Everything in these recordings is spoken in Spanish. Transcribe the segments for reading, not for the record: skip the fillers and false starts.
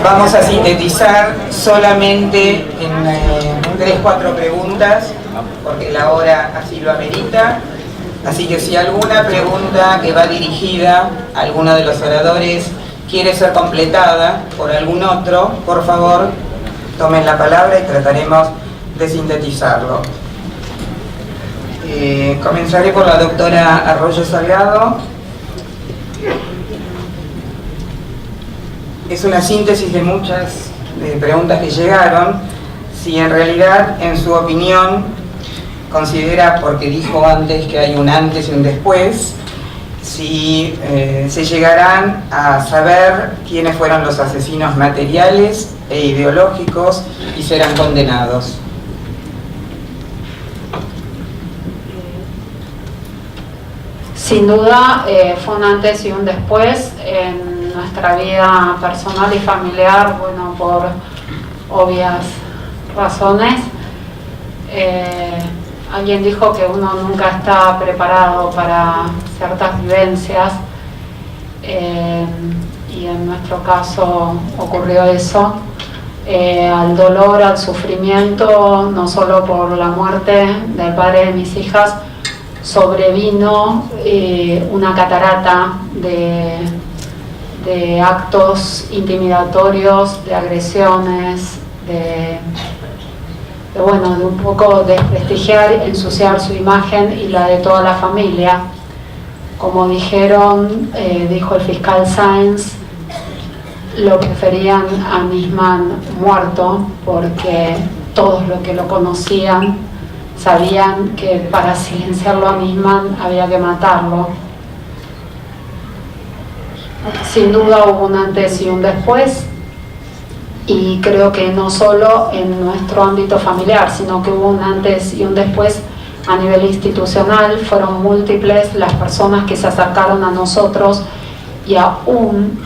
Vamos a sintetizar solamente en 3-4 preguntas, porque la hora así lo amerita. Así que si alguna pregunta que va dirigida a alguno de los oradores quiere ser completada por algún otro, por favor, tomen la palabra y trataremos de sintetizarlo. Comenzaré por la doctora Arroyo Salgado. Es una síntesis de muchas preguntas que llegaron. Si en realidad, en su opinión, considera, porque dijo antes que hay un antes y un después, si se llegarán a saber quiénes fueron los asesinos materiales e ideológicos y serán condenados. Sin duda fue un antes y un después en nuestra vida personal y familiar, bueno, por obvias razones. Alguien dijo que uno nunca está preparado para ciertas vivencias y en nuestro caso ocurrió eso. Al dolor, al sufrimiento, no solo por la muerte del padre de mis hijas, sobrevino una catarata de actos intimidatorios, de agresiones, de un poco desprestigiar, ensuciar su imagen y la de toda la familia. Como dijeron, dijo el fiscal Sáenz, lo preferían a Nisman muerto porque todos los que lo conocían sabían que para silenciarlo a Nisman había que matarlo. Sin duda hubo un antes y un después, y creo que no solo en nuestro ámbito familiar, sino que hubo un antes y un después a nivel institucional. Fueron múltiples las personas que se acercaron a nosotros y aún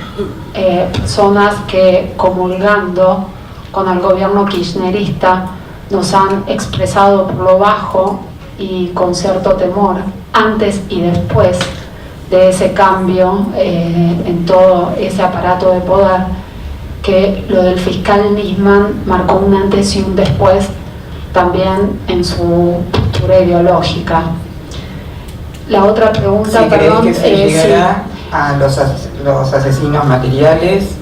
personas que, comulgando con el gobierno kirchnerista, nos han expresado por lo bajo y con cierto temor, antes y después de ese cambio en todo ese aparato de poder, que lo del fiscal Nisman marcó un antes y un después también en su postura ideológica. La otra pregunta, ¿Sí crees que se llegará a los asesinos materiales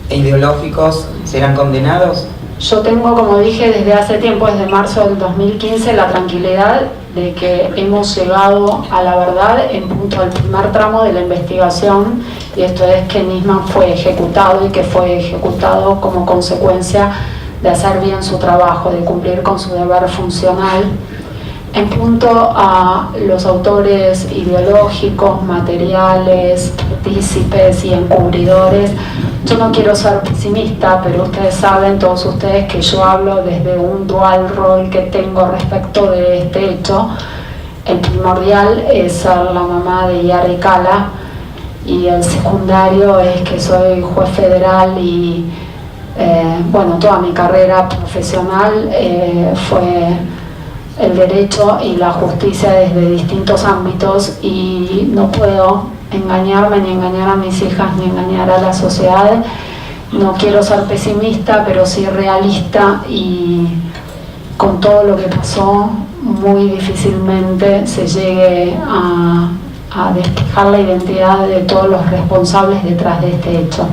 e ideológicos serán condenados? Yo tengo, como dije, desde hace tiempo, desde marzo del 2015, la tranquilidad de que hemos llegado a la verdad en punto al primer tramo de la investigación, y esto es que Nisman fue ejecutado y que fue ejecutado como consecuencia de hacer bien su trabajo, de cumplir con su deber funcional. En punto a los autores ideológicos, materiales, partícipes y encubridores, yo no quiero ser pesimista, pero ustedes saben, todos ustedes, que yo hablo desde un dual rol que tengo respecto de este hecho. El primordial es ser la mamá de Yara y Cala, y el secundario es que soy juez federal y toda mi carrera profesional fue el derecho y la justicia desde distintos ámbitos, y no puedo engañarme, ni engañar a mis hijas, ni engañar a la sociedad. No quiero ser pesimista, pero sí realista, y con todo lo que pasó, muy difícilmente se llegue a despejar la identidad de todos los responsables detrás de este hecho.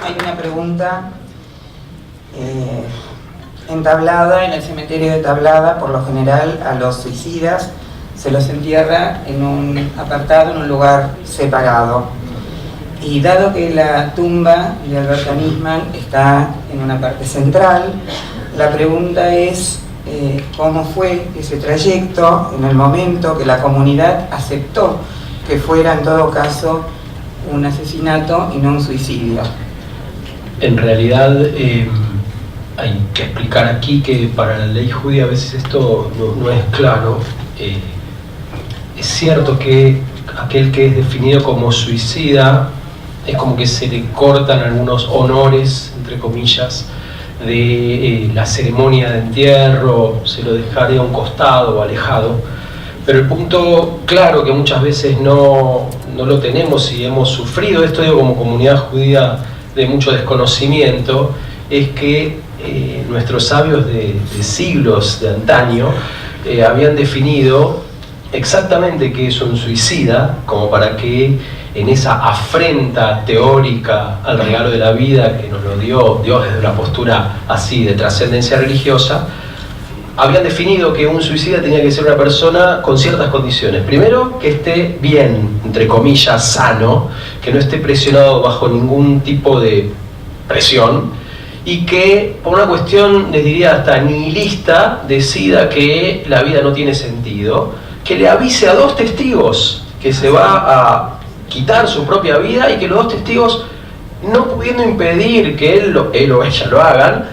Hay una pregunta en Tablada, en el cementerio de Tablada, por lo general a los suicidas se los entierra en un apartado, en un lugar separado. Y dado que la tumba de Alberto Nisman está en una parte central, la pregunta es cómo fue ese trayecto en el momento que la comunidad aceptó que fuera en todo caso un asesinato y no un suicidio. En realidad hay que explicar aquí que para la ley judía a veces esto no es claro. Es cierto que aquel que es definido como suicida es como que se le cortan algunos honores, entre comillas, de la ceremonia de entierro, se lo dejaría a un costado o alejado, Pero el punto claro que muchas veces no lo tenemos y hemos sufrido, esto digo como comunidad judía de mucho desconocimiento, es que nuestros sabios de siglos de antaño habían definido exactamente qué es un suicida, como para que en esa afrenta teórica al regalo de la vida que nos lo dio Dios desde una postura así de trascendencia religiosa, habían definido que un suicida tenía que ser una persona con ciertas condiciones. Primero, que esté bien, entre comillas, sano, que no esté presionado bajo ningún tipo de presión, y que por una cuestión, les diría hasta nihilista, decida que la vida no tiene sentido, que le avise a 2 testigos que se va a quitar su propia vida y que los 2 testigos, no pudiendo impedir que él o ella lo hagan,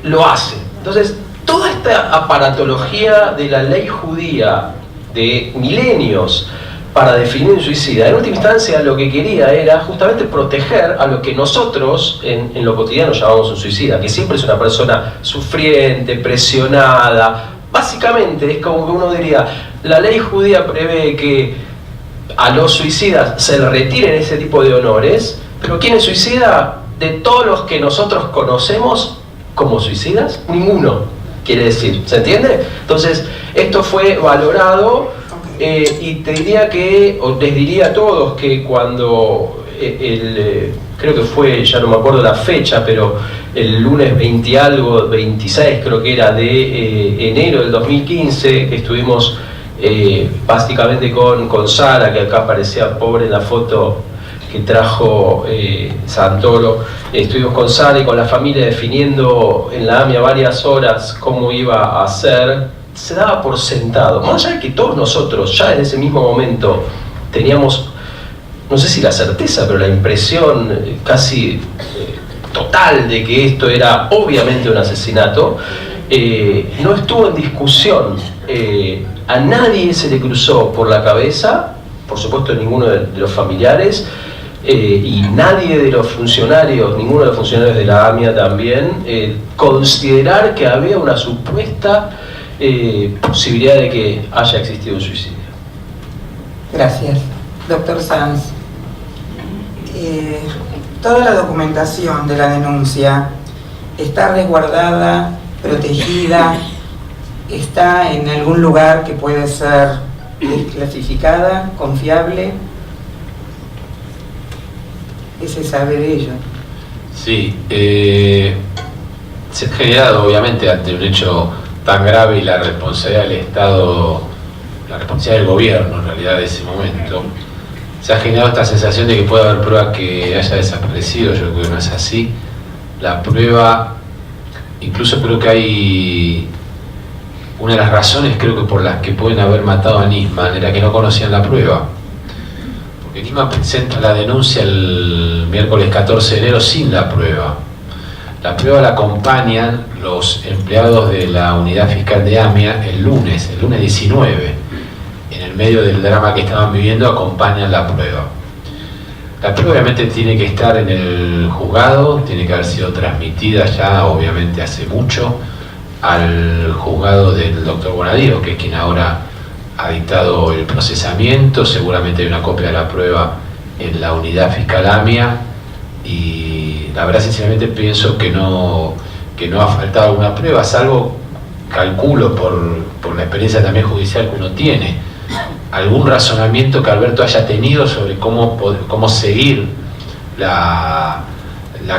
lo hacen. Entonces, toda esta aparatología de la ley judía de milenios para definir un suicida, en última instancia lo que quería era justamente proteger a lo que nosotros en lo cotidiano llamamos un suicida, que siempre es una persona sufriente, presionada. Básicamente es como que uno diría, la ley judía prevé que a los suicidas se les retiren ese tipo de honores, pero ¿quién es suicida? De todos los que nosotros conocemos como suicidas, ninguno. Quiere decir, ¿se entiende? Entonces, esto fue valorado y te diría que, o les diría a todos que cuando creo que fue, ya no me acuerdo la fecha, pero el lunes 20 y algo, 26 creo que era de enero del 2015, que estuvimos básicamente con Sara, que acá aparecía pobre en la foto que trajo Santoro. Estuvimos con Sara y con la familia definiendo en la AMIA varias horas cómo iba a ser. Se daba por sentado, más allá de que todos nosotros ya en ese mismo momento teníamos, no sé si la certeza, pero la impresión casi total de que esto era obviamente un asesinato, no estuvo en discusión. A nadie se le cruzó por la cabeza, por supuesto ninguno de los familiares, y nadie de los funcionarios, ninguno de los funcionarios de la AMIA también, considerar que había una supuesta posibilidad de que haya existido un suicidio. Gracias. Doctor Sanz, toda la documentación de la denuncia está resguardada, protegida, está en algún lugar que puede ser desclasificada, confiable. ¿Qué se sabe de ello? Sí, se ha generado obviamente ante un hecho tan grave y la responsabilidad del Estado, la responsabilidad del gobierno en realidad de ese momento, se ha generado esta sensación de que puede haber prueba que haya desaparecido. Yo creo que no es así. La prueba, incluso creo que hay una de las razones, creo que por las que pueden haber matado a Nisman, era que no conocían la prueba. Porque Nisman presenta la denuncia el miércoles 14 de enero sin la prueba. La prueba la acompañan los empleados de la unidad fiscal de AMIA el lunes 19. En el medio del drama que estaban viviendo acompañan la prueba. La prueba obviamente tiene que estar en el juzgado, tiene que haber sido transmitida ya obviamente hace mucho al juzgado del doctor Bonadío, que es quien ahora ha dictado el procesamiento. Seguramente hay una copia de la prueba en la unidad fiscal AMIA y la verdad sinceramente pienso que no ha faltado alguna prueba, salvo, calculo por la experiencia también judicial que uno tiene, algún razonamiento que Alberto haya tenido sobre cómo seguir la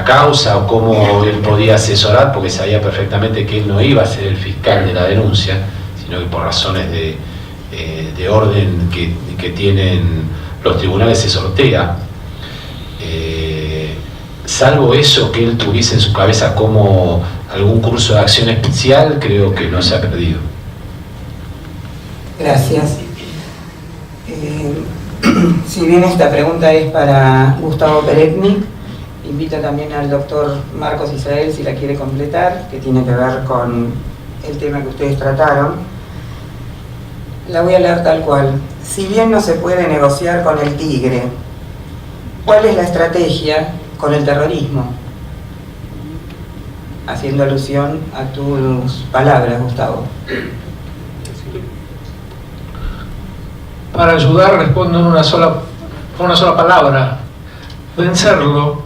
causa o cómo él podía asesorar, porque sabía perfectamente que él no iba a ser el fiscal de la denuncia, sino que por razones de orden que tienen los tribunales se sortea. Salvo eso que él tuviese en su cabeza como algún curso de acción especial, creo que no se ha perdido. Gracias. Si bien esta pregunta es para Gustavo Peretnik, invito también al doctor Marcos Israel si la quiere completar, que tiene que ver con el tema que ustedes trataron. La voy a leer tal cual. Si bien no se puede negociar con el tigre, ¿cuál es la estrategia con el terrorismo? Haciendo alusión a tus palabras, Gustavo. para ayudar respondo con una sola palabra: vencerlo.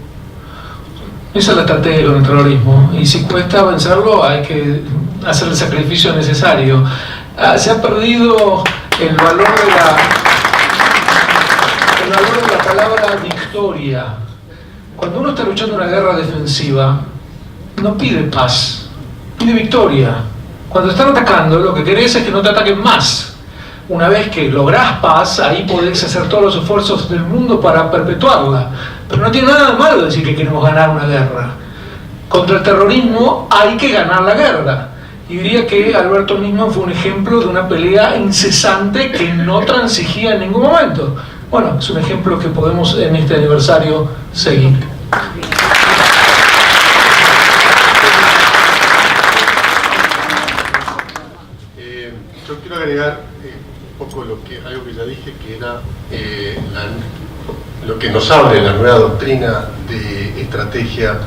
Esa es la estrategia con el terrorismo, y si cuesta vencerlo hay que hacer el sacrificio necesario. Se ha perdido el valor de la palabra victoria. Cuando uno está luchando una guerra defensiva, no pide paz, pide victoria. Cuando están atacando, lo que querés es que no te ataquen más. Una vez que lográs paz, ahí podés hacer todos los esfuerzos del mundo para perpetuarla. Pero no tiene nada de malo decir que queremos ganar una guerra. Contra el terrorismo hay que ganar la guerra. Y diría que Alberto Nisman fue un ejemplo de una pelea incesante que no transigía en ningún momento. Bueno, es un ejemplo que podemos en este aniversario seguir. Yo quiero agregar un poco algo que ya dije, que era lo que nos abre la nueva doctrina de estrategia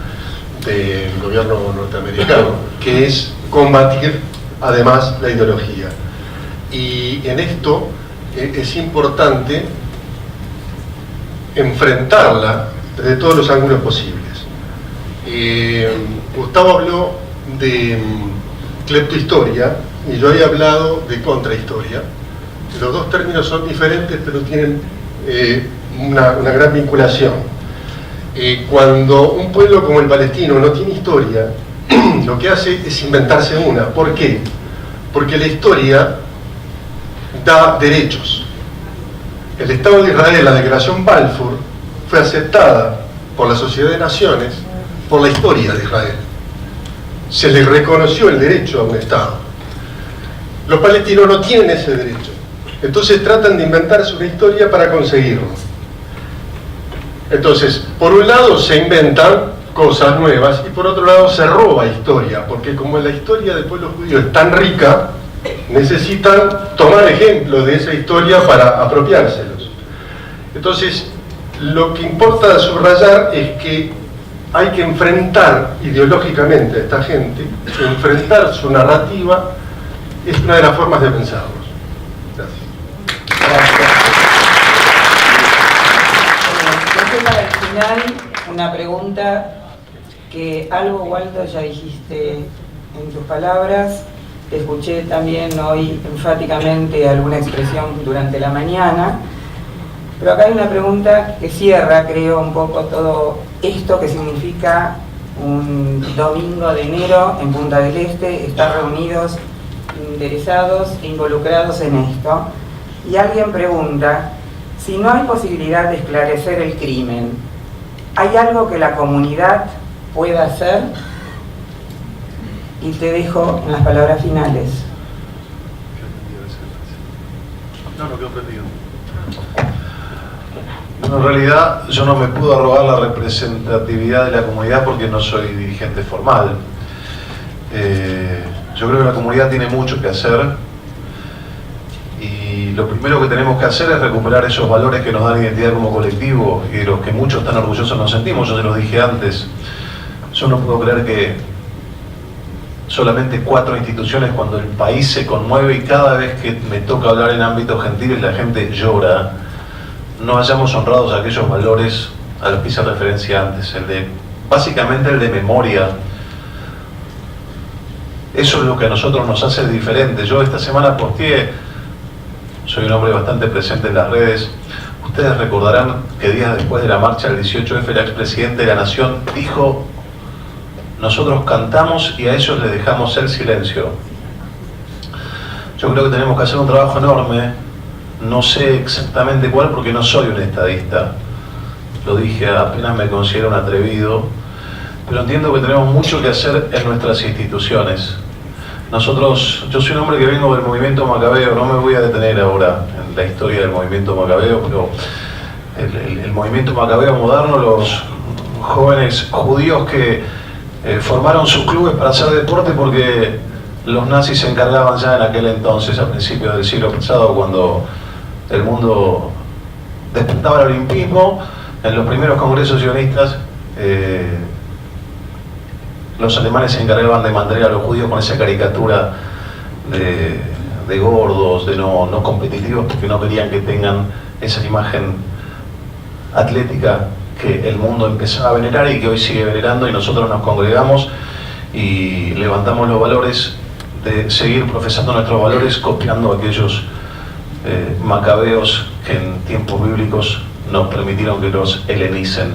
del gobierno norteamericano, que es combatir además la ideología. Y en esto es importante enfrentarla desde todos los ángulos posibles. Gustavo habló de cleptohistoria y yo había hablado de contrahistoria. Los dos términos son diferentes, pero tienen una gran vinculación. Cuando un pueblo como el palestino no tiene historia, lo que hace es inventarse una. ¿Por qué? Porque la historia da derechos. El Estado de Israel, la Declaración Balfour, fue aceptada por la Sociedad de Naciones por la historia de Israel. Se le reconoció el derecho a un Estado. Los palestinos no tienen ese derecho. Entonces tratan de inventarse una historia para conseguirlo. Entonces, por un lado se inventan cosas nuevas y por otro lado se roba historia, porque como la historia del pueblo judío es tan rica, necesitan tomar ejemplos de esa historia para apropiárselos. Entonces, lo que importa subrayar es que hay que enfrentar ideológicamente a esta gente, enfrentar su narrativa, es una de las formas de pensarlos. Gracias. Gracias. Para el final, una pregunta que algo, Waldo, ya dijiste en tus palabras. Te escuché también hoy enfáticamente alguna expresión durante la mañana, pero acá hay una pregunta que cierra, creo, un poco todo esto que significa un domingo de enero en Punta del Este, estar reunidos, interesados, involucrados en esto. Y alguien pregunta, si no hay posibilidad de esclarecer el crimen, ¿hay algo que la comunidad pueda hacer? Y te dejo en las palabras finales. No quedó prendido. Bueno, en realidad yo no me puedo arrogar la representatividad de la comunidad porque no soy dirigente formal. Yo creo que la comunidad tiene mucho que hacer y lo primero que tenemos que hacer es recuperar esos valores que nos dan identidad como colectivo y de los que muchos tan orgullosos nos sentimos. Yo se los dije antes, yo no puedo creer que solamente 4 instituciones, cuando el país se conmueve y cada vez que me toca hablar en ámbitos gentiles la gente llora, no hayamos honrado aquellos valores a los que hice referencia antes, básicamente el de memoria. Eso es lo que a nosotros nos hace diferentes. Yo esta semana posteé, soy un hombre bastante presente en las redes, ustedes recordarán que días después de la marcha del 18F el expresidente de la Nación dijo: nosotros cantamos y a ellos les dejamos el silencio. Yo creo que tenemos que hacer un trabajo enorme, no sé exactamente cuál porque no soy un estadista, lo dije, apenas me considero un atrevido, pero entiendo que tenemos mucho que hacer en nuestras instituciones. Yo soy un hombre que vengo del movimiento macabeo, no me voy a detener ahora en la historia del movimiento macabeo, pero el movimiento macabeo moderno, los jóvenes judíos que formaron sus clubes para hacer deporte porque los nazis se encargaban ya en aquel entonces, a principios del siglo pasado, cuando el mundo despertaba el olimpismo. En los primeros congresos sionistas los alemanes se encargaban de mantener a los judíos con esa caricatura de gordos, de no competitivos, porque no querían que tengan esa imagen atlética que el mundo empezaba a venerar y que hoy sigue venerando, y nosotros nos congregamos y levantamos los valores de seguir profesando nuestros valores, copiando a aquellos macabeos que en tiempos bíblicos nos permitieron que los helenicen.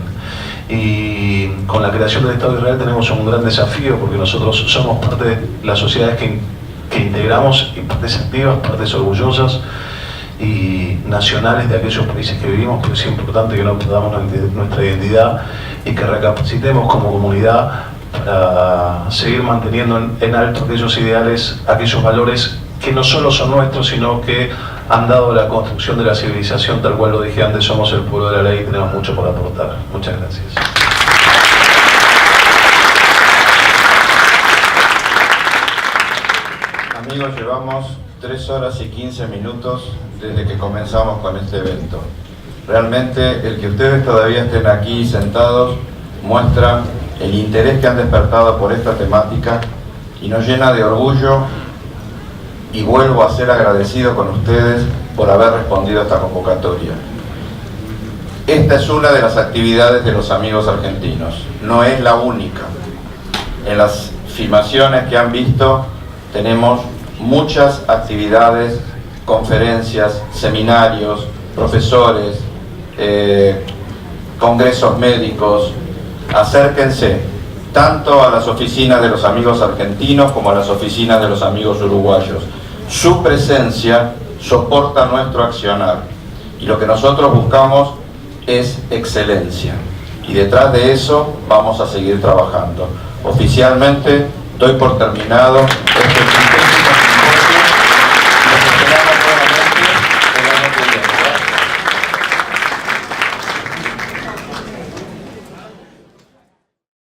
Y con la creación del Estado de Israel tenemos un gran desafío, porque nosotros somos parte de las sociedades que integramos, y partes activas, partes orgullosas y nacionales de aquellos países que vivimos, pero es importante que no perdamos nuestra identidad y que recapacitemos como comunidad para seguir manteniendo en alto aquellos ideales, aquellos valores que no solo son nuestros, sino que han dado la construcción de la civilización, tal cual lo dije antes. Somos el pueblo de la ley y tenemos mucho por aportar. Muchas gracias. Amigos, llevamos 3 horas y 15 minutos desde que comenzamos con este evento. Realmente el que ustedes todavía estén aquí sentados muestra el interés que han despertado por esta temática y nos llena de orgullo, y vuelvo a ser agradecido con ustedes por haber respondido a esta convocatoria. Esta es una de las actividades de los amigos argentinos, no es la única. En las filmaciones que han visto tenemos muchas actividades, conferencias, seminarios, profesores, congresos médicos. Acérquense tanto a las oficinas de los amigos argentinos como a las oficinas de los amigos uruguayos. Su presencia soporta nuestro accionar, y lo que nosotros buscamos es excelencia, y detrás de eso vamos a seguir trabajando. Oficialmente doy por terminado este